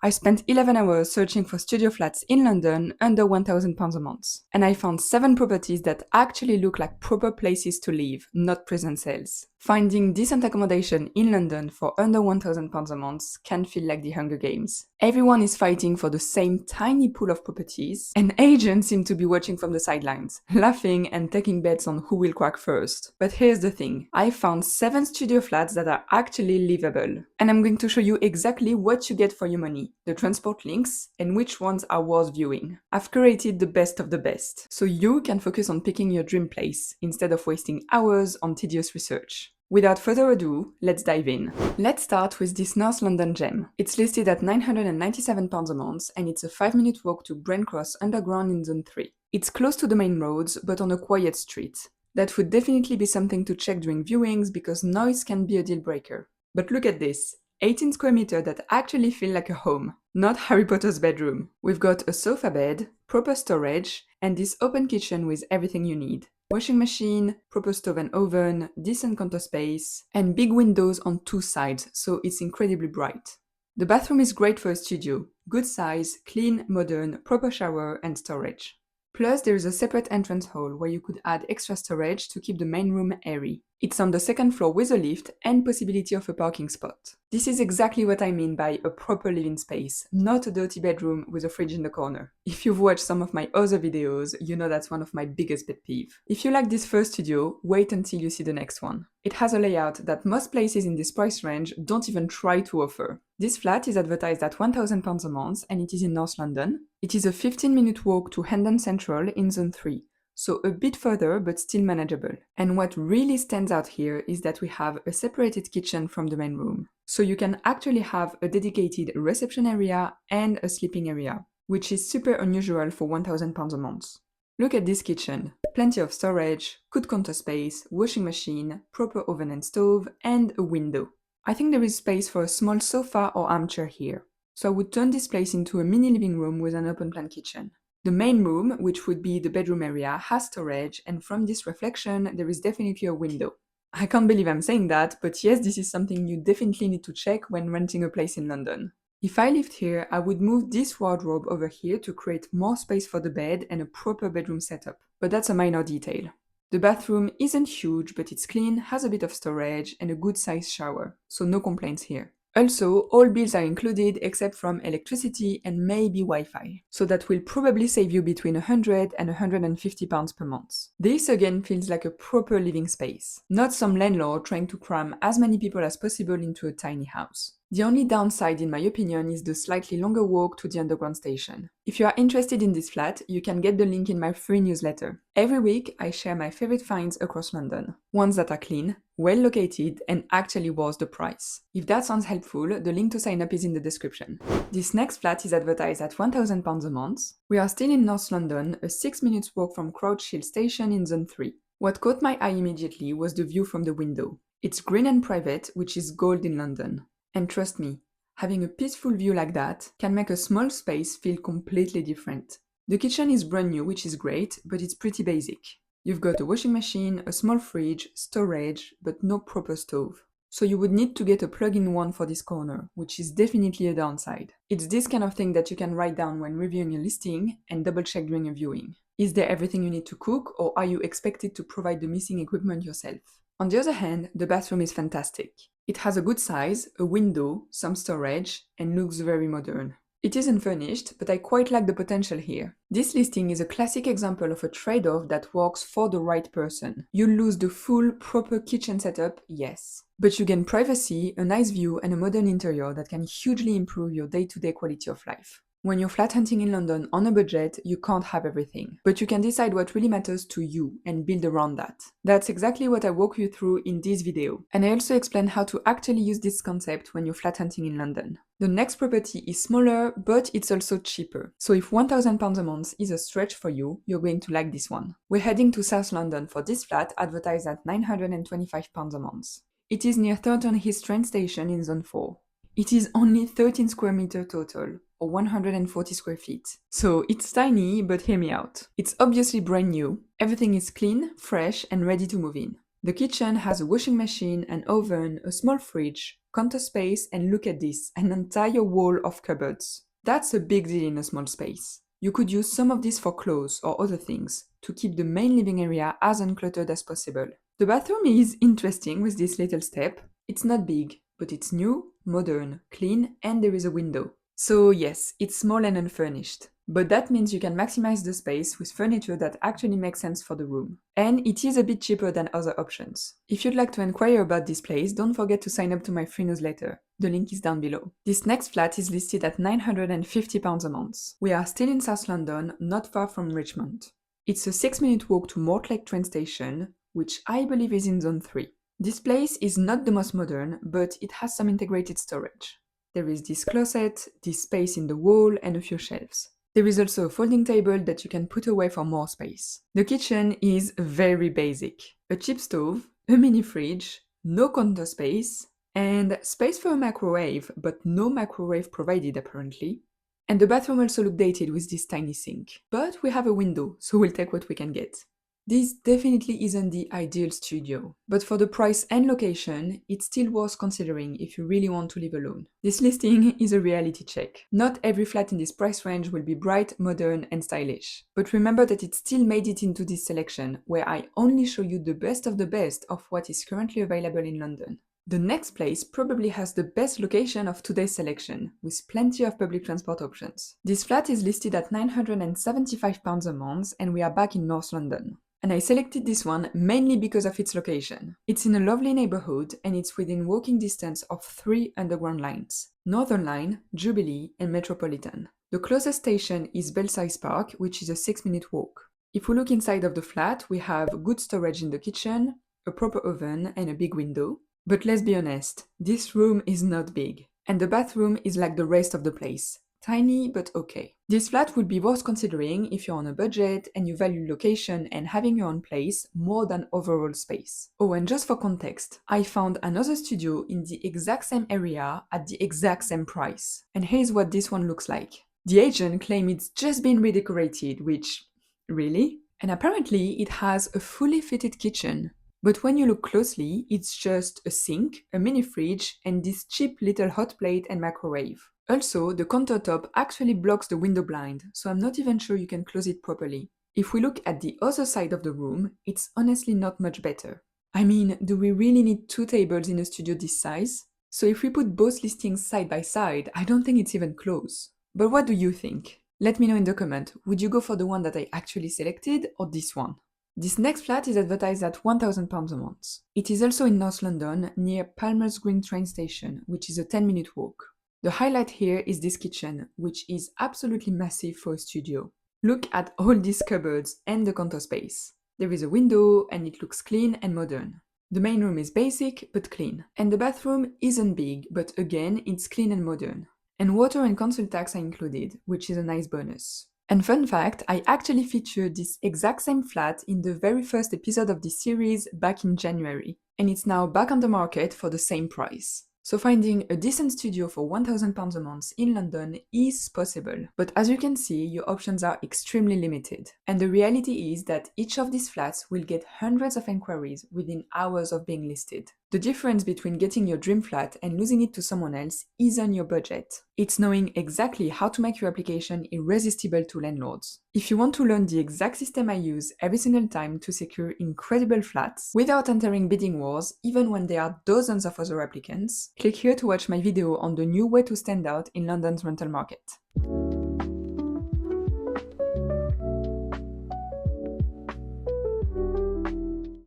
I spent 11 hours searching for studio flats in London under £1,000 a month. And I found 7 properties that actually look like proper places to live, not prison cells. Finding decent accommodation in London for under £1,000 a month can feel like the Hunger Games. Everyone is fighting for the same tiny pool of properties, and agents seem to be watching from the sidelines, laughing and taking bets on who will crack first. But here's the thing, I found 7 studio flats that are actually livable. And I'm going to show you exactly what you get for your money, the transport links, and which ones are worth viewing. I've curated the best of the best, so you can focus on picking your dream place, instead of wasting hours on tedious research. Without further ado, let's dive in. Let's start with this North London gem. It's listed at £997 a month, and it's a 5-minute walk to Brent Cross Underground in Zone 3. It's close to the main roads, but on a quiet street. That would definitely be something to check during viewings because noise can be a deal breaker. But look at this, 18 square meters that actually feel like a home, not Harry Potter's bedroom. We've got a sofa bed, proper storage, and this open kitchen with everything you need. Washing machine, proper stove and oven, decent counter space, and big windows on 2 sides, so it's incredibly bright. The bathroom is great for a studio, good size, clean, modern, proper shower and storage. Plus, there is a separate entrance hall where you could add extra storage to keep the main room airy. It's on the 2nd floor with a lift and possibility of a parking spot. This is exactly what I mean by a proper living space, not a dirty bedroom with a fridge in the corner. If you've watched some of my other videos, you know that's one of my biggest pet peeves. If you like this first studio, wait until you see the next one. It has a layout that most places in this price range don't even try to offer. This flat is advertised at £1,000 a month and it is in North London. It is a 15-minute walk to Hendon Central in Zone 3. So a bit further but still manageable. And what really stands out here is that we have a separated kitchen from the main room. So you can actually have a dedicated reception area and a sleeping area, which is super unusual for £1,000 a month. Look at this kitchen. Plenty of storage, good counter space, washing machine, proper oven and stove, and a window. I think there is space for a small sofa or armchair here. So I would turn this place into a mini living room with an open plan kitchen. The main room, which would be the bedroom area, has storage, and from this reflection, there is definitely a window. I can't believe I'm saying that, but yes, this is something you definitely need to check when renting a place in London. If I lived here, I would move this wardrobe over here to create more space for the bed and a proper bedroom setup, but that's a minor detail. The bathroom isn't huge, but it's clean, has a bit of storage, and a good sized shower, so no complaints here. Also, all bills are included except from electricity and maybe Wi-Fi, so that will probably save you between £100 and £150 per month. This again feels like a proper living space, not some landlord trying to cram as many people as possible into a tiny house. The only downside, in my opinion, is the slightly longer walk to the underground station. If you are interested in this flat, you can get the link in my free newsletter. Every week, I share my favorite finds across London, ones that are clean, well located, and actually worth the price. If that sounds helpful, the link to sign up is in the description. This next flat is advertised at £1,000 a month. We are still in North London, a 6-minute walk from Crouch Hill Station in Zone 3. What caught my eye immediately was the view from the window. It's green and private, which is gold in London. And trust me, having a peaceful view like that can make a small space feel completely different. The kitchen is brand new, which is great, but it's pretty basic. You've got a washing machine, a small fridge, storage, but no proper stove. So you would need to get a plug-in one for this corner, which is definitely a downside. It's this kind of thing that you can write down when reviewing a listing and double-check during a viewing. Is there everything you need to cook, or are you expected to provide the missing equipment yourself? On the other hand, the bathroom is fantastic. It has a good size, a window, some storage, and looks very modern. It isn't furnished, but I quite like the potential here. This listing is a classic example of a trade-off that works for the right person. You lose the full, proper kitchen setup, yes. But you gain privacy, a nice view, and a modern interior that can hugely improve your day-to-day quality of life. When you're flat hunting in London on a budget, you can't have everything. But you can decide what really matters to you and build around that. That's exactly what I walk you through in this video. And I also explain how to actually use this concept when you're flat hunting in London. The next property is smaller, but it's also cheaper. So if £1,000 a month is a stretch for you, you're going to like this one. We're heading to South London for this flat advertised at £925 a month. It is near Thornton Heath train station in Zone 4. It is only 13 square meters total, or 140 square feet. So it's tiny, but hear me out. It's obviously brand new. Everything is clean, fresh, and ready to move in. The kitchen has a washing machine, an oven, a small fridge, counter space, and look at this, an entire wall of cupboards. That's a big deal in a small space. You could use some of this for clothes or other things to keep the main living area as uncluttered as possible. The bathroom is interesting with this little step. It's not big, but it's new, modern, clean, and there is a window. So yes, it's small and unfurnished. But that means you can maximize the space with furniture that actually makes sense for the room. And it is a bit cheaper than other options. If you'd like to inquire about this place, don't forget to sign up to my free newsletter. The link is down below. This next flat is listed at £950 a month. We are still in South London, not far from Richmond. It's a 6-minute walk to Mortlake train station, which I believe is in Zone 3. This place is not the most modern, but it has some integrated storage. There is this closet, this space in the wall, and a few shelves. There is also a folding table that you can put away for more space. The kitchen is very basic. A cheap stove, a mini fridge, no counter space, and space for a microwave, but no microwave provided apparently. And the bathroom also looked dated with this tiny sink. But we have a window, so we'll take what we can get. This definitely isn't the ideal studio, but for the price and location, it's still worth considering if you really want to live alone. This listing is a reality check. Not every flat in this price range will be bright, modern, and stylish. But remember that it still made it into this selection, where I only show you the best of what is currently available in London. The next place probably has the best location of today's selection, with plenty of public transport options. This flat is listed at £975 a month, and we are back in North London. And I selected this one mainly because of its location. It's in a lovely neighborhood and it's within walking distance of 3 underground lines: Northern Line, Jubilee, and Metropolitan. The closest station is Belsize Park, which is a 6-minute walk. If we look inside of the flat, we have good storage in the kitchen, a proper oven, and a big window. But let's be honest, this room is not big. And the bathroom is like the rest of the place. Tiny, but okay. This flat would be worth considering if you're on a budget and you value location and having your own place more than overall space. Oh, and just for context, I found another studio in the exact same area at the exact same price. And here's what this one looks like. The agent claimed it's just been redecorated, which... really? And apparently it has a fully fitted kitchen. But when you look closely, it's just a sink, a mini fridge, and this cheap little hot plate and microwave. Also, the countertop actually blocks the window blind, so I'm not even sure you can close it properly. If we look at the other side of the room, it's honestly not much better. I mean, do we really need 2 tables in a studio this size? So if we put both listings side by side, I don't think it's even close. But what do you think? Let me know in the comment, would you go for the one that I actually selected or this one? This next flat is advertised at £1,000 a month. It is also in North London, near Palmer's Green train station, which is a 10-minute walk. The highlight here is this kitchen, which is absolutely massive for a studio. Look at all these cupboards and the counter space. There is a window and it looks clean and modern. The main room is basic but clean. And the bathroom isn't big, but again, it's clean and modern. And water and council tax are included, which is a nice bonus. And fun fact, I actually featured this exact same flat in the very first episode of this series back in January. And it's now back on the market for the same price. So finding a decent studio for £1,000 a month in London is possible, but as you can see, your options are extremely limited. And the reality is that each of these flats will get hundreds of inquiries within hours of being listed. The difference between getting your dream flat and losing it to someone else is on your budget. It's knowing exactly how to make your application irresistible to landlords. If you want to learn the exact system I use every single time to secure incredible flats without entering bidding wars, even when there are dozens of other applicants, click here to watch my video on the new way to stand out in London's rental market.